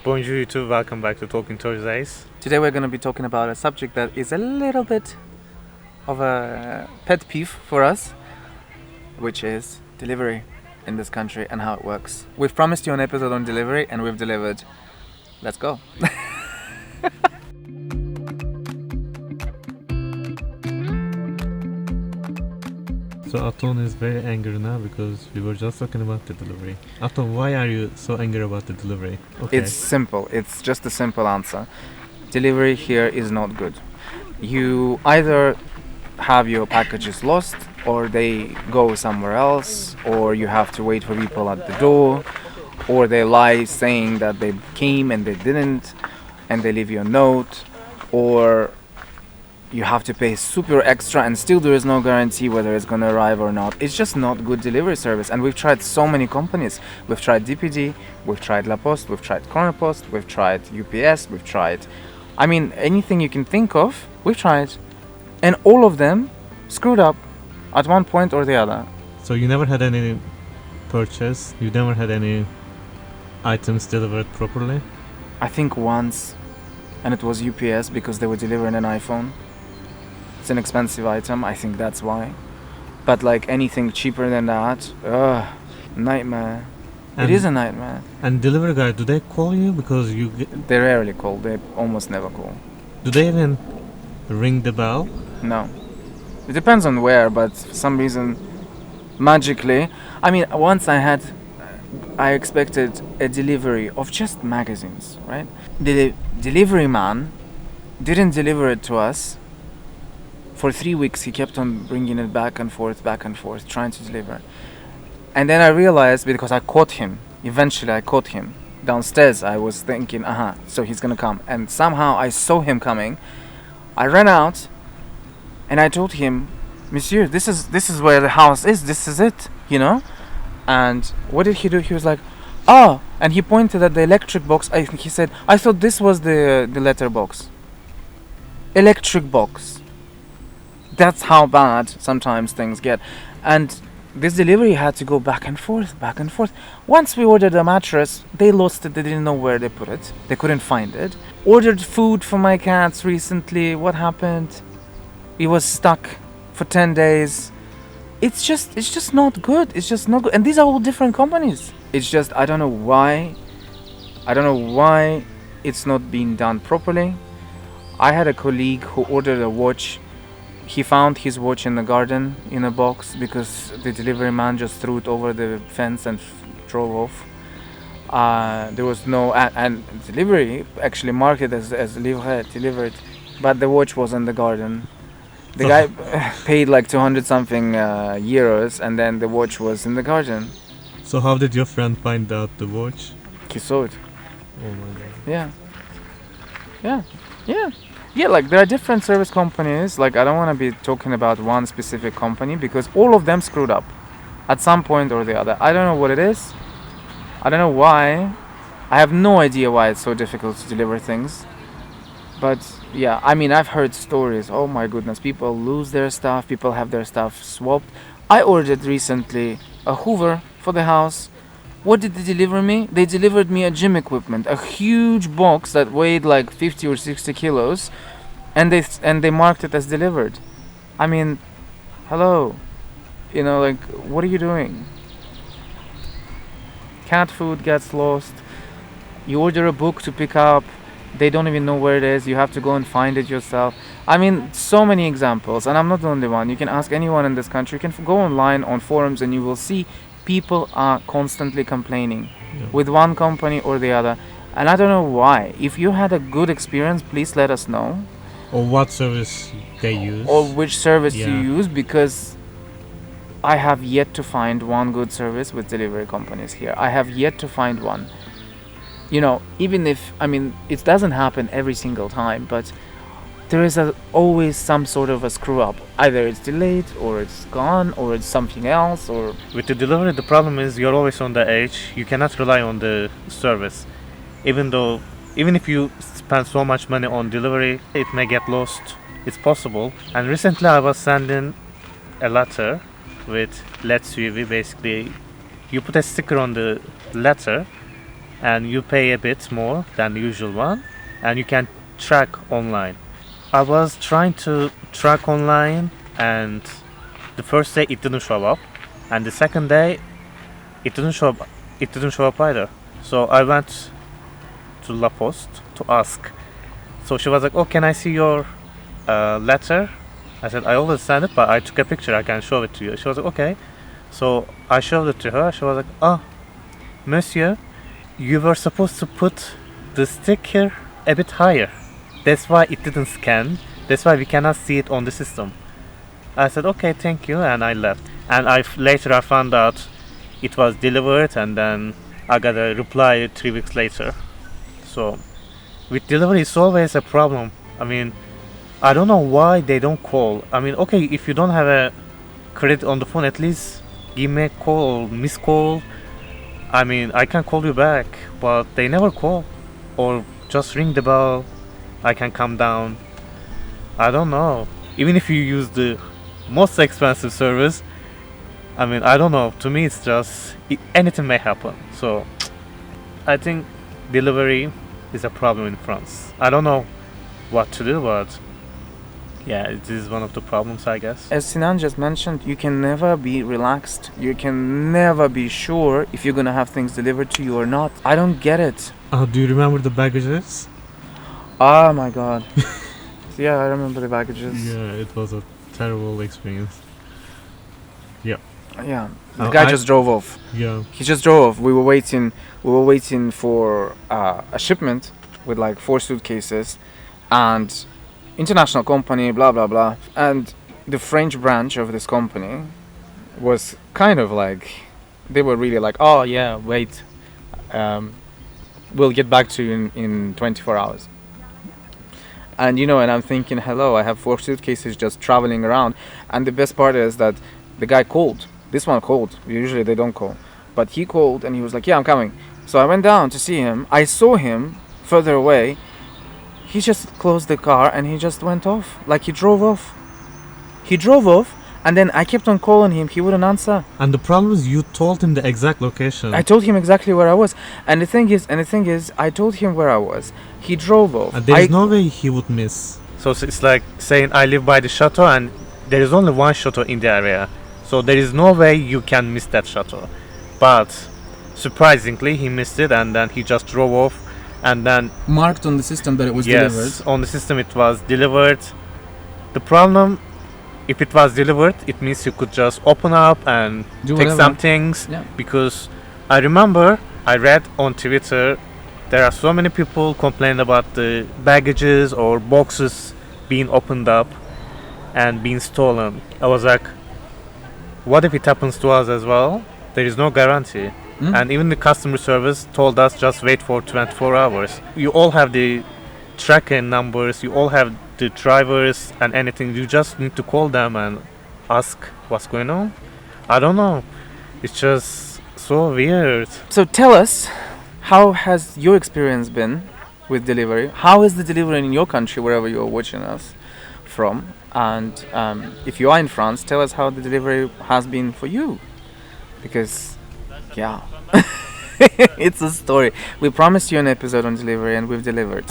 Bonjour YouTube, welcome back to Talking Thursdays. Today we're going to be talking about a subject that is a little bit of a pet peeve for us, which is delivery in this country and how it works. We've promised you an episode on delivery and we've delivered. Let's go. So Anton is very angry now because we were just talking about the delivery. Anton, why are you so angry about the delivery? Okay. It's simple. It's just a simple answer. Delivery here is not good. You either have your packages lost or they go somewhere else, or you have to wait for people at the door, or they lie saying that they came and they didn't, and they leave you a note, or you have to pay super extra and still there is no guarantee whether it's going to arrive or not. It's just not good delivery service, and we've tried so many companies. We've tried DPD, we've tried La Poste, we've tried Chronopost, we've tried UPS, we've tried anything you can think of, we've tried, and all of them screwed up at one point or the other. So you never had any purchase? You never had any items delivered properly? I think once, and it was UPS because they were delivering an iPhone. It's an expensive item, I think that's why. But like anything cheaper than that, nightmare. It is a nightmare. And delivery guy, do they call you? Because They rarely call, they almost never call. Do they even ring the bell? No. It depends on where, but for some reason, magically. Once I expected a delivery of just magazines, right? The delivery man didn't deliver it to us. For 3 weeks, he kept on bringing it back and forth, trying to deliver. And then I realized, because I caught him, eventually I caught him. Downstairs, I was thinking, so he's gonna come. And somehow I saw him coming. I ran out, and I told him, Monsieur, this is where the house is, this is it, And what did he do? He was like, and he pointed at the electric box. I think he said, I thought this was the letter box. Electric box. That's how bad sometimes things get. And this delivery had to go back and forth. Once we ordered a mattress, they lost it. They didn't know where they put it. They couldn't find it. Ordered food for my cats recently. What happened? It was stuck for 10 days. It's just not good. It's just not good. And these are all different companies. It's just, I don't know why it's not being done properly. I had a colleague who ordered a watch. He found his watch in the garden in a box because the delivery man just threw it over the fence and drove off. There was no... And delivery actually marked it as livret, delivered, but the watch was in the garden. The guy paid like 200 something euros, and then the watch was in the garden. So how did your friend find out the watch? He saw it. Oh my god. Yeah, like there are different service companies. Like I don't want to be talking about one specific company because all of them screwed up at some point or the other. I don't know what it is. I don't know why. I have no idea why it's so difficult to deliver things. But yeah, I've heard stories. Oh my goodness, people lose their stuff. People have their stuff swapped. I ordered recently a Hoover for the house. What did they deliver me? They delivered me a gym equipment, a huge box that weighed like 50 or 60 kilos, and they marked it as delivered. Hello, what are you doing? Cat food gets lost. You order a book to pick up. They don't even know where it is. You have to go and find it yourself. So many examples, and I'm not the only one. You can ask anyone in this country. You can go online on forums and you will see people are constantly complaining with one company or the other. And I don't know why. If you had a good experience, please let us know. Or what service they use. Or which service you use, because I have yet to find one good service with delivery companies here. I have yet to find one. Even if, it doesn't happen every single time, but there is always some sort of a screw up. Either it's delayed, or it's gone, or it's something else, or... With the delivery, the problem is you're always on the edge. You cannot rely on the service. Even if you spend so much money on delivery, it may get lost. It's possible. And recently I was sending a letter with Let's UV. Basically, you put a sticker on the letter and you pay a bit more than the usual one, and you can track online. I was trying to track online, and the first day it didn't show up, and the second day it didn't show up. It didn't show up either. So I went to La Poste to ask. So she was like, "Oh, can I see your letter?" I said, "I always send it, but I took a picture. I can show it to you." She was like, "Okay." So I showed it to her. She was like, "Oh, monsieur, you were supposed to put the sticker a bit higher. That's why it didn't scan. That's why we cannot see it on the system." I said, "Okay, thank you," and I left. And later I found out it was delivered, and then I got a reply 3 weeks later. So with delivery, it's always a problem. I mean, I don't know why they don't call. I mean, okay, if you don't have a credit on the phone, at least give me a call or miss call. I mean, I can call you back, but they never call. Or just ring the bell, I can come down. I don't know. Even if you use the most expensive service, I mean, I don't know. To me, it's just anything may happen. So I think delivery is a problem in France. I don't know what to do, but yeah, it is one of the problems, I guess. As Sinan just mentioned, you can never be relaxed. You can never be sure if you're gonna have things delivered to you or not. I don't get it. Do you remember the baggages? Oh my god. Yeah, I remember the baggages. Yeah, it was a terrible experience. Yeah, the guy just drove off. Yeah. He just drove off. We were waiting for a shipment with like 4 suitcases, and international company, blah blah blah. And the French branch of this company was kind of like, they were really like, "Oh yeah, wait, we'll get back to you in 24 hours." And and I'm thinking, hello, I have 4 suitcases just traveling around. And the best part is that the guy called. This one called. Usually they don't call. But he called and he was like, "Yeah, I'm coming." So I went down to see him. I saw him further away. He just closed the car and he just went off. Like he drove off. He drove off, and then I kept on calling him. He wouldn't answer. And the problem is you told him the exact location. I told him exactly where I was. And the thing is, I told him where I was. He drove off. And there is no way he would miss. So it's like saying I live by the chateau and there is only one chateau in the area. So there is no way you can miss that chateau. But surprisingly, he missed it, and then he just drove off, and then marked on the system that it was delivered. Yes, on the system it was delivered. The problem, if it was delivered, it means you could just open up and take some things. Yeah. Because I remember I read on Twitter there are so many people complaining about the baggages or boxes being opened up and being stolen. I was like, what if it happens to us as well? There is no guarantee. And even the customer service told us just wait for 24 hours. You all have the tracking numbers, you all have the drivers and anything. You just need to call them and ask what's going on. I don't know. It's just so weird. So tell us, how has your experience been with delivery? How is the delivery in your country, wherever you're watching us from? And if you are in France, tell us how the delivery has been for you. Because, yeah, it's a story. We promised you an episode on delivery and we've delivered.